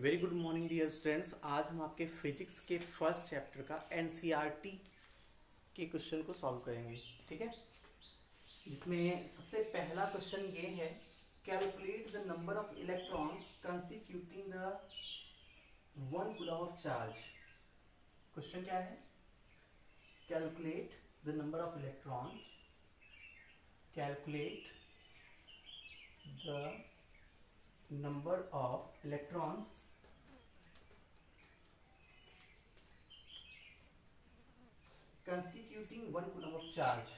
Very good morning dear students. आज हम आपके फिजिक्स के फर्स्ट चैप्टर का एनसीईआरटी के क्वेश्चन को सॉल्व करेंगे। ठीक है, जिसमें सबसे पहला क्वेश्चन ये है, calculate the number of electrons constituting the 1 coulomb of charge. Question क्या है? Calculate the number of electrons, calculate the number of electrons constituting 1 coulomb of charge,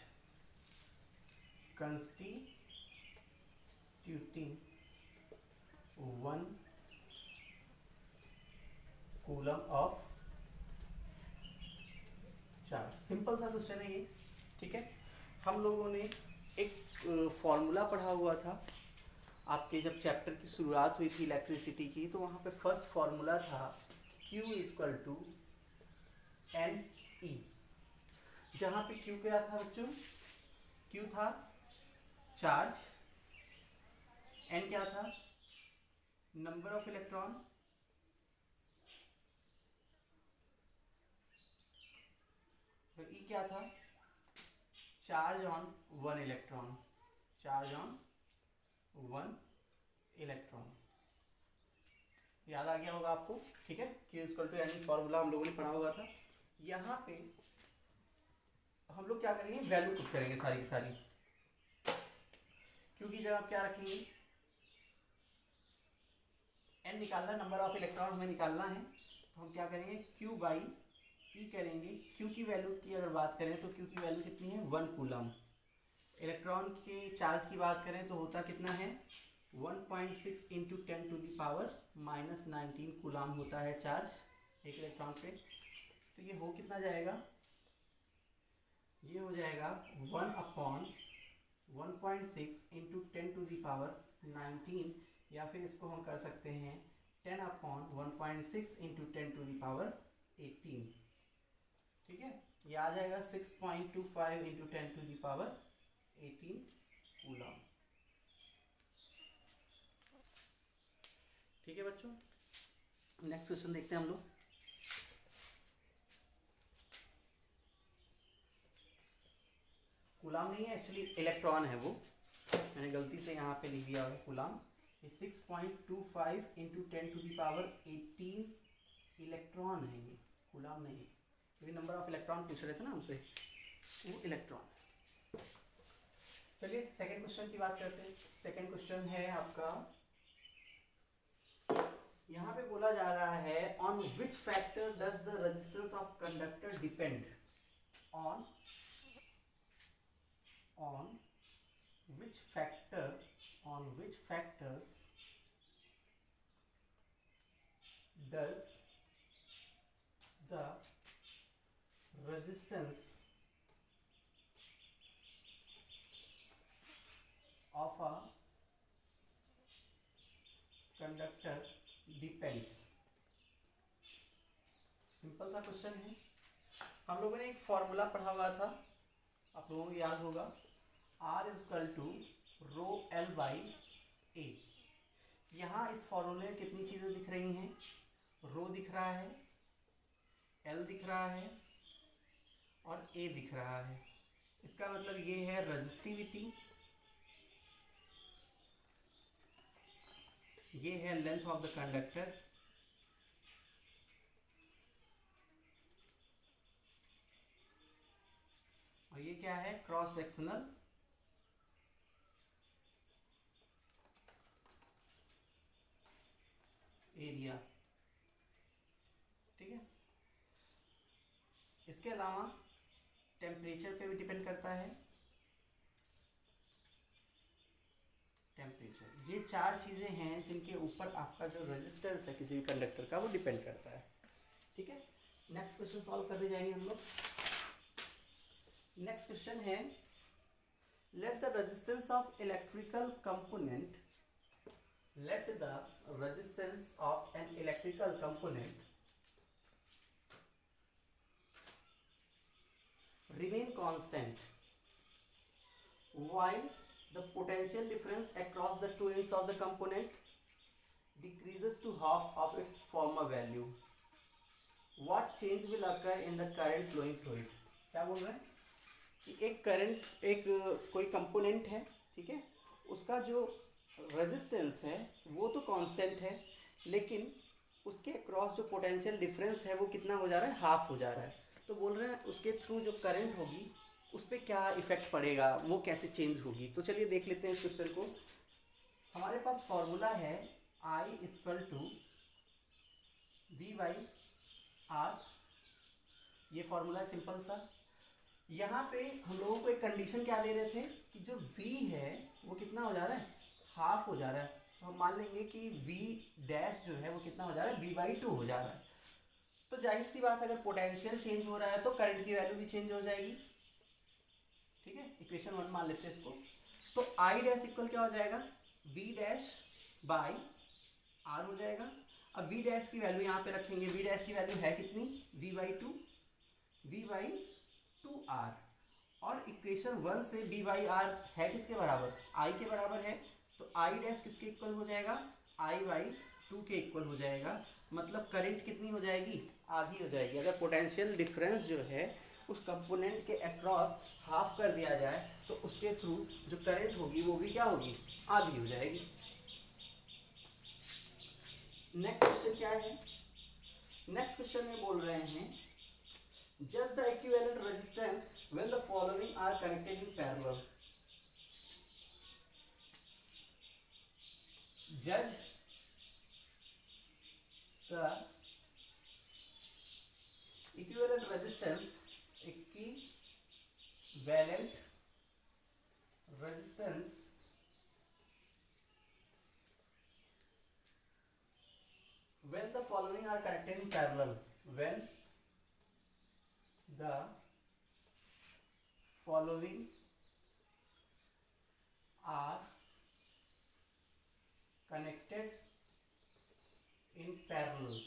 constituting 1 coulomb of charge. Simple सा question है ये। ठीक है, हम लोगों ने एक फॉर्मूला पढ़ा हुआ था आपके जब चैप्टर की शुरुआत हुई थी इलेक्ट्रिसिटी की, तो वहाँ पे फर्स्ट फॉर्मूला था Q equal to N E. जहाँ पे Q क्या था बच्चों? Q था चार्ज, N क्या था? नंबर ऑफ इलेक्ट्रॉन, तो E क्या था? Charge on 1 electron, charge on 1 electron. याद आ गया होगा आपको। ठीक है, Q equal to N formula हम लोगों ने पढ़ा हुआ था। यहाँ पे हम लोग क्या करेंगे, वैल्यू पुट करेंगे सारी की सारी। क्योंकि जब आप क्या रखेंगे, एन निकालना, नंबर ऑफ इलेक्ट्रॉन हमें निकालना है, तो हम क्या करेंगे, Q बाई ई करेंगे। Q की वैल्यू की अगर बात करें तो Q की वैल्यू कितनी है? 1 कूलम। इलेक्ट्रॉन के चार्ज की बात करें तो होता कितना है? 1.6 into 10 to the power -19 coulomb होता है चार्ज एक इलेक्ट्रॉन पे। तो ये हो कितना जाएगा? ये हो जाएगा 1 upon 1.6 into 10 to the power 19, या फिर इसको हम कर सकते हैं 10 upon 1.6 into 10 to the power 18। ठीक है, ये आ जाएगा 6.25 into 10 to the power 18 coulomb. ठीक है बच्चों, नेक्स्ट क्वेश्चन देखते हैं हम लोग। कूलम नहीं है, एक्चुअली इलेक्ट्रॉन है वो, मैंने गलती से यहाँ पे लिख दिया है coulomb. 6.25 into 10 to the power 18 electron है ये, कूलम नहीं है। क्योंकि नंबर ऑफ इलेक्ट्रॉन पूछ रहे थे ना हमसे, वो इलेक्ट्रॉन। चलिए सेकंड क्वेश्चन की बात करते हैं। सेकंड क्वेश्चन है आपका, यहाँ पे बोला जा रहा है, on which factor does the resistance of conductor depend? On which factors does the resistance of a conductor depends? Simple सा क्वेश्चन है। हम लोगों ने एक फॉर्मूला पढ़ा हुआ था, आप लोगों को याद होगा, R equal to rho L by A. यहाँ इस फॉर्मूले में कितनी चीज़ें दिख रही हैं? रो दिख रहा है, एल दिख रहा है और ए दिख रहा है। इसका मतलब ये है रेजिस्टिविटी, ये है लेंथ ऑफ द कंडक्टर, और ये क्या है? Cross sectional area. ठीक है, इसके अलावा टेम्परेचर पे भी डिपेंड करता है, टेम्परेचर। ये चार चीज़ें हैं जिनके ऊपर आपका जो रेजिस्टेंस है किसी भी कंडक्टर का, वो डिपेंड करता है। ठीक है, नेक्स्ट क्वेश्चन सॉल्व करने जाएंगे हम लोग। नेक्स्ट क्वेश्चन है, let the resistance of electrical component, let the resistance of an electrical component remain constant while the potential difference across the two ends of the component decreases to half of its former value, what change will occur in the current flowing through it? क्या बोल रहे हैं कि एक current, एक कोई component है, ठीक है, उसका जो रेजिस्टेंस है वो तो कांस्टेंट है, लेकिन उसके क्रॉस जो पोटेंशियल डिफरेंस है वो कितना हो जा रहा है, हाफ हो जा रहा है। तो बोल रहे हैं उसके थ्रू जो करंट होगी उस पर क्या इफेक्ट पड़ेगा, वो कैसे चेंज होगी। तो चलिए देख लेते हैं इस क्वेश्चन को। हमारे पास फॉर्मूला है I equal to V by R, ये फॉर्मूला है सिंपल सा। यहाँ पे हम लोगों को एक कंडीशन क्या दे रहे थे कि जो V है वो कितना हो जा रहा है, हाफ हो जा रहा है। तो हम मान लेंगे कि V डैश जो है वो कितना हो जा रहा है, V बाई 2 हो जा रहा है। तो जाहिर सी बात है अगर पोटेंशियल चेंज हो रहा है तो करंट की वैल्यू भी चेंज हो जाएगी, ठीक है। इक्वेशन 1 मान लेते हैं इसको। तो I डैश इक्वल क्या हो जाएगा, V डैश बाई R हो जाएगा। अब V डैश की वैल्यू यहाँ पे रखेंगे, V डैश की वैल्यू है कितनी, V by 2, V by 2R। और इक्वेशन 1 से V बाई R है किसके बराबर, I के बराबर है। तो I डैश किसके इक्वल हो जाएगा, I बाई 2 के इक्वल हो जाएगा। मतलब करंट कितनी हो जाएगी, आधी हो जाएगी। अगर पोटेंशियल डिफरेंस जो है उस कंपोनेंट के अक्रॉस हाफ कर दिया जाए तो उसके थ्रू जो करंट होगी वो भी क्या होगी, आधी हो जाएगी। नेक्स्ट क्वेश्चन क्या है, नेक्स्ट क्वेश्चन में बोल रहे हैं just the equivalent resistance when the following are connected in parallel. जज the equivalent resistance, equivalent resistance when the following are connected in parallel, when the following are connected in parallel,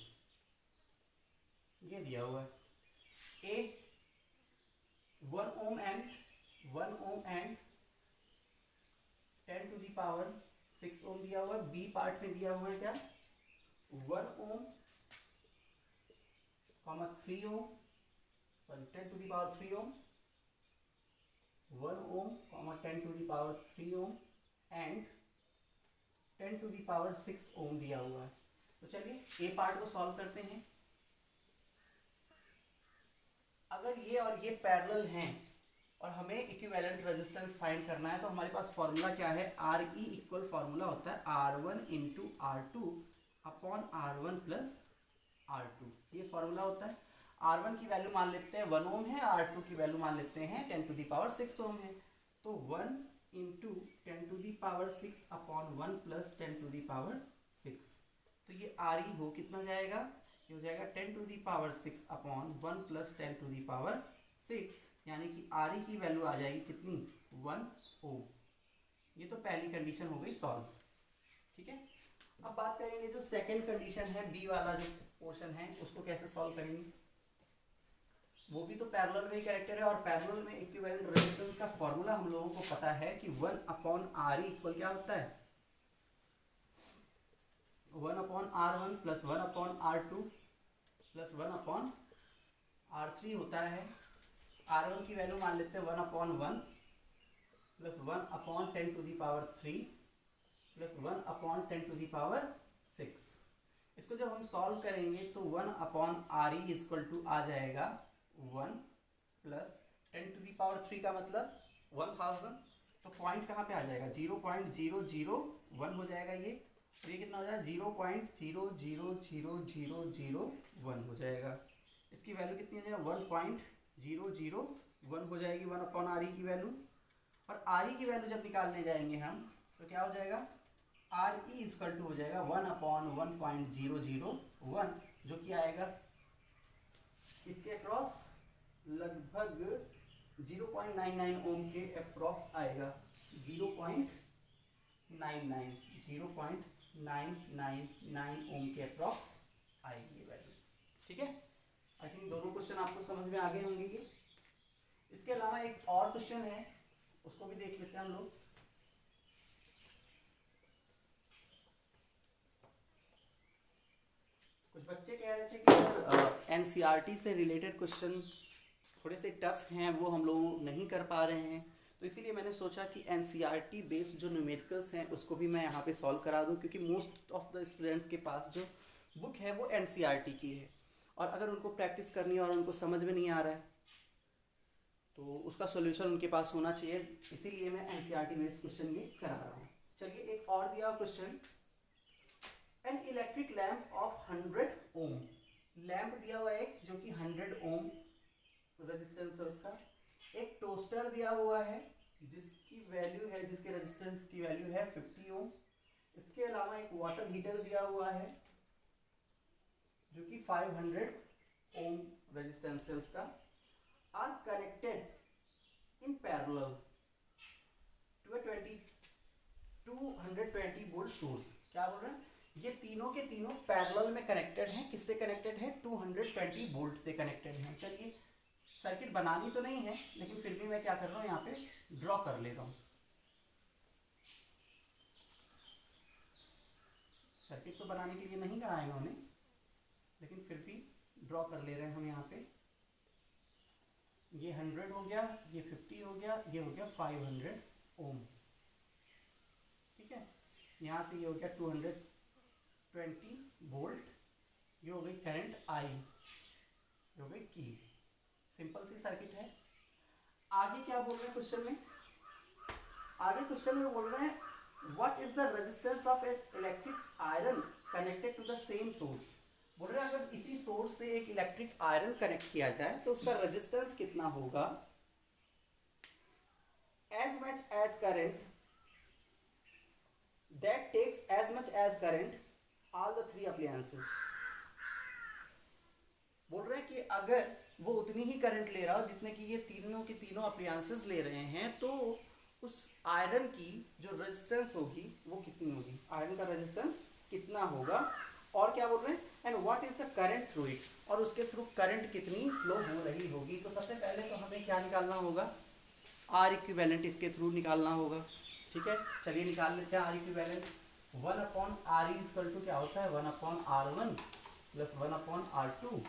ये दिया हुआ है A 1 ohm and 10 to the power 6 ohm दिया हुआ है। B part में दिया हुआ है क्या, 1 ohm, 3 ohm, sorry 10 to the power 3 ohm, 1 ohm, 10 to the power 3 ohm and 10 to the power 6 ohm दिया हुआ है। तो चलिए ए पार्ट को सॉल्व करते हैं। अगर ये और ये पैरेलल हैं और हमें इक्विवेलेंट रेजिस्टेंस फाइंड करना है तो हमारे पास फॉर्मूला क्या है, आर ई इक्वल फॉर्मूला होता है R1 into R2 upon R1 plus R2, ये फॉर्मूला होता है। R1 की वैल्यू मान लेते हैं 1 ओम है, R2 की वैल्यू मान लेते हैं 10 टू दी पावर 6 ओम है। तो 1 into 10 to the power 6 upon 1 plus 10 to the power 6, तो ये आर ई हो कितना जाएगा, ये हो जाएगा 10 to the power 6 upon 1 plus 10 to the power 6, यानी कि आर ई की वैल्यू आ जाएगी कितनी, 1 ओम। ये तो पहली कंडीशन हो गई सॉल्व, ठीक है। अब बात करेंगे जो सेकंड कंडीशन है, बी वाला जो पोर्शन है उसको कैसे सॉल्व करेंगे। वो भी तो पैरेलल में ही कनेक्टेड है और पैरेलल में इक्विवेलेंट रेजिस्टेंस का फॉर्मूला हम लोगों को पता है कि 1 अपॉन आर ई इक्वल क्या होता है, 1 upon R1 plus 1 upon R2 plus 1 upon R3 होता है। R1 की वैल्यू मान लेते हैं 1 upon 1 plus 1 upon 10 to the power 3 plus 1 upon 10 to the power 6। इसको जब हम सॉल्व करेंगे तो 1 upon R E equal to आ जाएगा 1 प्लस 10 टू दी पावर 3 का मतलब 1000। तो पॉइंट कहाँ पे आ जाएगा, 0.0001 हो जाएगा ये, तो ये कितना हो जाएगा 0.000001 हो जाएगा। इसकी वैल्यू कितनी हो जाएगा 1.001 हो जाएगी 1 अपॉन आर ई की वैल्यू। और आर ई की वैल्यू जब निकालने जाएंगे हम तो क्या हो जाएगा, आर ई इक्वल टू हो जाएगा 1 अपॉन 1.001, जो कि आएगा इसके अक्रॉस लगभग 0.99 ओम के अप्रॉक्स आएगा, 0.999 ओम के अप्रॉक्स आएगी वैल्यू, ठीक है। आई थिंक दोनों क्वेश्चन आपको समझ में आ गए होंगे ये। इसके अलावा एक और क्वेश्चन है उसको भी देख लेते हैं हम लोग। बच्चे कह रहे थे कि एनसीईआरटी से रिलेटेड क्वेश्चन थोड़े से टफ हैं, वो हम लोग नहीं कर पा रहे हैं, तो इसीलिए मैंने सोचा कि एनसीईआरटी बेस्ड जो न्यूमेरिकल्स हैं उसको भी मैं यहाँ पे सॉल्व करा दूँ, क्योंकि मोस्ट ऑफ द स्टूडेंट्स के पास जो बुक है वो एनसीईआरटी की है, और अगर उनको प्रैक्टिस करनी है और उनको समझ में नहीं आ रहा है तो उसका सोल्यूशन उनके पास होना चाहिए, इसीलिए मैं एनसीईआरटी बेस्ड क्वेश्चन ये करा रहा हूँ। चलिए एक और दिया question, an electric lamp of 100 ohm, lamp दिया हुआ है जो कि 100 ओम रेजिस्टेंस है उसका। एक टोस्टर दिया हुआ है जिसकी वैल्यू है, जिसके रेजिस्टेंस की वैल्यू है 50 ओम। इसके अलावा एक वाटर हीटर दिया हुआ है जो कि 500 ओम रेजिस्टेंस है उसका, are connected in parallel to a 220 volt source. क्या बोल रहे हैं, ये तीनों के तीनों पैरेलल में कनेक्टेड हैं। किससे कनेक्टेड है, 220 वोल्ट से कनेक्टेड हैं। चलिए सर्किट बनानी तो नहीं है, लेकिन फिर भी मैं क्या कर रहा हूँ यहाँ पे ड्रॉ कर ले रहा हूँ। सर्किट तो बनाने के लिए नहीं कहा है इन्होंने, लेकिन फिर भी ड्रॉ कर ले रहे हैं हम यहाँ पे। ये 100 हो गया, ये 50 हो गया, ये हो गया 500 ओम, ठीक है। यहाँ से ये हो गया 220 वोल्ट, ये हो गई करंट आई, ये हो गई की। सिंपल सी सर्किट है। आगे क्या बोल रहे हैं क्वेश्चन में, आगे क्वेश्चन में बोल रहे हैं what is the resistance of a electric iron connected to the same source. बोल रहे हैं अगर इसी सोर्स से एक इलेक्ट्रिक आयरन कनेक्ट किया जाए तो उसका रेजिस्टेंस कितना होगा, as much as current that takes as much as current all the 3 appliances. बोल रहे हैं कि अगर वो उतनी ही करंट ले रहा हो जितने कि ये तीनों के तीनों अप्लायंसेस ले रहे हैं, तो उस आयरन की जो रेजिस्टेंस होगी वो कितनी होगी, आयरन का रेजिस्टेंस कितना होगा। और क्या बोल रहे हैं, and what is the current through it, और उसके थ्रू करंट कितनी फ्लो हो रही होगी। तो सबसे पहले तो हमें क्या निकालना होगा, आर इक्विवेलेंट इसके थ्रू निकालना होगा, ठीक है। चलिए निकाल लेते हैं are equivalent. 1/r equal to क्या होता है, 1/r1 plus 1/r2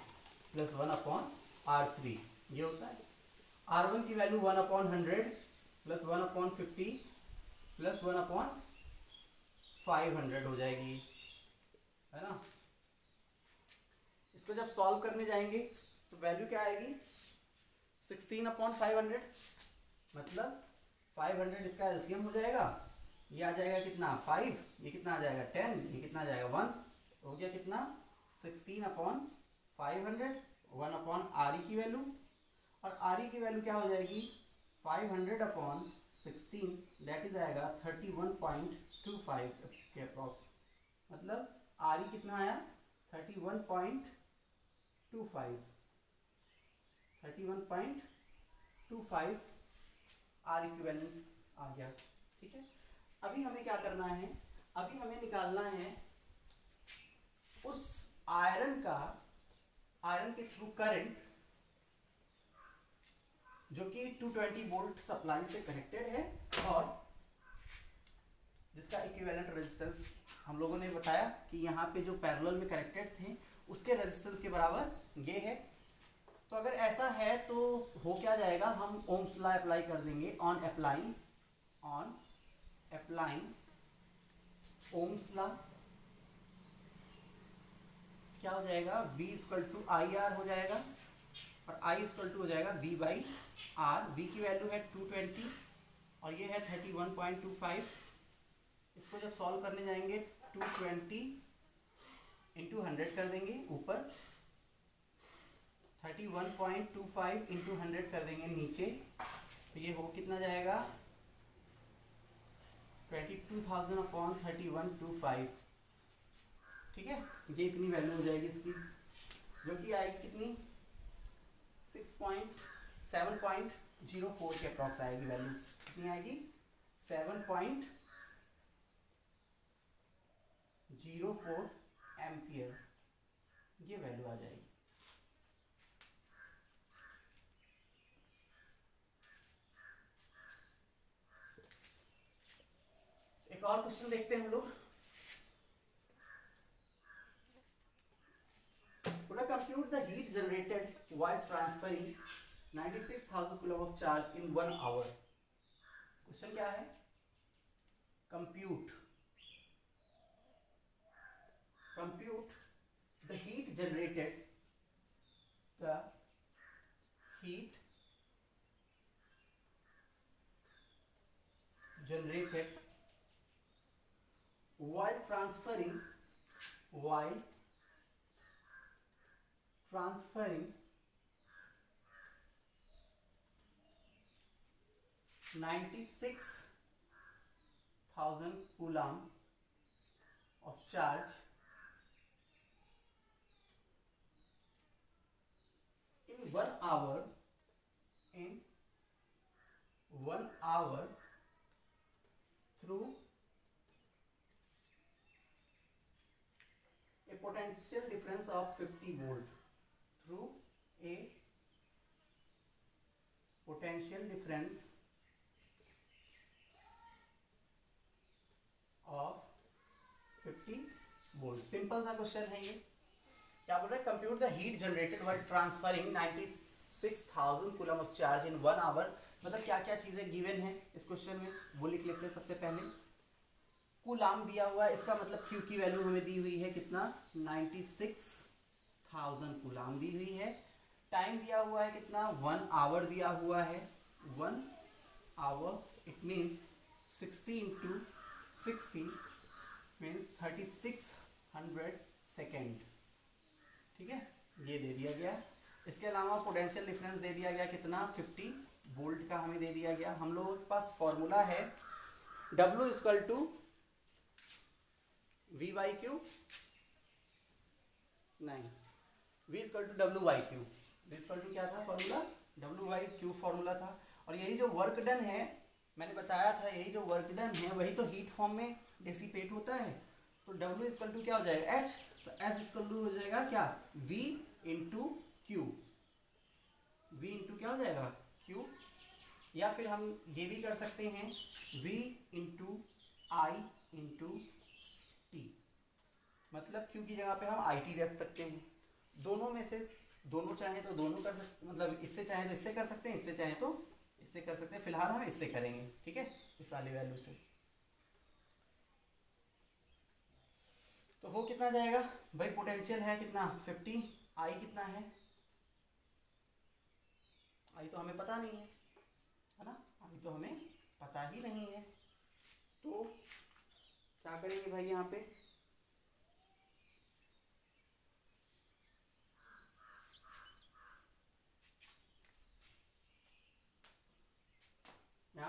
plus 1/r3, ये होता है। r1 की वैल्यू 1/100 प्लस 1/50 प्लस 1/500 हो जाएगी, है ना। इसको जब सॉल्व करने जाएंगे तो वैल्यू क्या आएगी, 16/500, मतलब 500 इसका एलसीएम हो जाएगा, ये आ जाएगा कितना 5, ये कितना आ जाएगा 10, ये कितना आ जाएगा 1, हो गया कितना 16/500, 1/re की वैल्यू, और re की वैल्यू क्या हो जाएगी 500/16, दैट इज आएगा 31.25 के अप्रॉक्स, मतलब re कितना आया 31.25 आर इक्विवेलेंट आ गया, ठीक है। अभी हमें क्या करना है, अभी हमें निकालना है उस आयरन का, आयरन के थ्रू करंट जो कि 220 वोल्ट सप्लाई से कनेक्टेड है और जिसका इक्विवेलेंट रेजिस्टेंस हम लोगों ने बताया कि यहाँ पे जो पैरेलल में कनेक्टेड थे उसके रेजिस्टेंस के बराबर ये है। तो अगर ऐसा है तो हो क्या जाएगा, हम ओम्स लॉ अप्लाई कर देंगे, ऑन अप्लाइंग ओम्स लॉ क्या हो जाएगा, V equal to I R हो जाएगा, और I इक्वल टू हो जाएगा V बाई आर। V की वैल्यू है 220 और ये है 31.25। इसको जब सॉल्व करने जाएंगे 220 इंटू 100 कर देंगे ऊपर, 31.25 इंटू 100 कर देंगे नीचे, तो ये हो कितना जाएगा 22,000/31.25, ठीक है। ये इतनी वैल्यू हो जाएगी इसकी, जो कि आएगी कितनी 7.04 के अप्रॉक्स आएगी वैल्यू, कितनी आएगी 7.04 एम्पियर, ये वैल्यू आ जाएगी। एक और क्वेश्चन देखते हैं हम लोग। heat generated while transferring 96,000 coulomb of charge in 1 hour. Question क्या है? compute the heat generated while transferring 96,000 coulomb of charge in 1 hour through a potential difference of 50 volt. Through a potential difference of 50 volt. Simple सा question है ये. क्या बोल रहा है? Compute the heat generated while transferring 96,000 coulomb of charge in 1 hour. मतलब क्या क्या चीजें गिवन है इस क्वेश्चन में वो लिख लेते हैं. सबसे पहले कूलाम दिया हुआ है, इसका मतलब क्यू की वैल्यू हमें दी हुई है कितना? 96,000 कूलाम दी हुई है. टाइम दिया हुआ है कितना? 1 आवर दिया हुआ है. 1 hour it means 60 into 60 means 3600 second. ठीक है, ये दे दिया गया. इसके अलावा पोटेंशियल डिफरेंस दे दिया गया कितना? 50 वोल्ट का हमें दे दिया गया. हम लोगों के पास फॉर्मूला है W equal to V by Q, नहीं, V equal to W by Q. V equal to क्या था formula? W by Q formula था. और यही जो वर्क डन है, मैंने बताया था, यही जो वर्क डन है वही तो हीट फॉर्म में डिसिपेट होता है. तो W इक्वल टू क्या हो जाएगा? H. तो H इक्वल टू हो जाएगा क्या? V into Q. V into क्या हो जाएगा? Q. या फिर हम ये भी कर सकते हैं V into I into T. मतलब Q की जगह पे हम IT रख सकते हैं. दोनों में से दोनों चाहें तो दोनों कर सकते, मतलब इससे चाहें तो इससे कर सकते हैं, इससे चाहें तो इससे कर सकते हैं. फिलहाल हम इससे करेंगे. ठीक है, इस वाली वैल्यू से. तो हो कितना जाएगा भाई? पोटेंशियल है कितना? 50. आई कितना है? आई तो हमें पता नहीं है ना? आई तो हमें पता ही नहीं है. तो क्या करेंगे भाई? यहाँ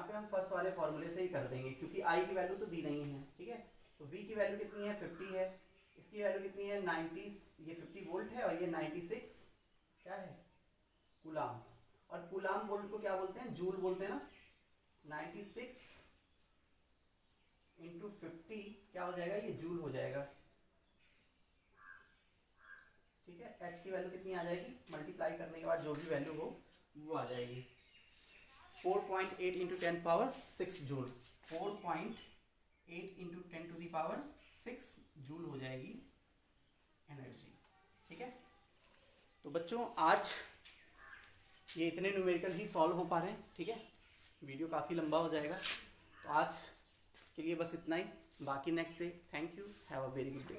पे हम फर्स्ट वाले फॉर्मूले से ही कर देंगे, क्योंकि आई की वैल्यू तो दी नहीं है. ठीक है, तो वी की वैल्यू कितनी है? 50 है. इसकी वैल्यू कितनी है? 90. ये 50 वोल्ट है और ये 96 क्या है? कूलाम. और कूलाम वोल्ट को क्या बोलते हैं? जूल बोलते हैं ना. 96 इंटू 50 क्या हो जाएगा? ये जूल हो जाएगा. ठीक है, एच की वैल्यू कितनी आ जाएगी? मल्टीप्लाई करने के बाद जो भी वैल्यू हो वो आ जाएगी. 4.8 into 10 power 6 joule. 4.8 into 10 to the power 6 joule हो जाएगी एनर्जी. ठीक है, तो बच्चों आज ये इतने न्यूमेरिकल ही सॉल्व हो पा रहे हैं. ठीक है, वीडियो काफ़ी लंबा हो जाएगा, तो आज के लिए बस इतना ही. बाकी नेक्स्ट से. Thank you. Have a very good day.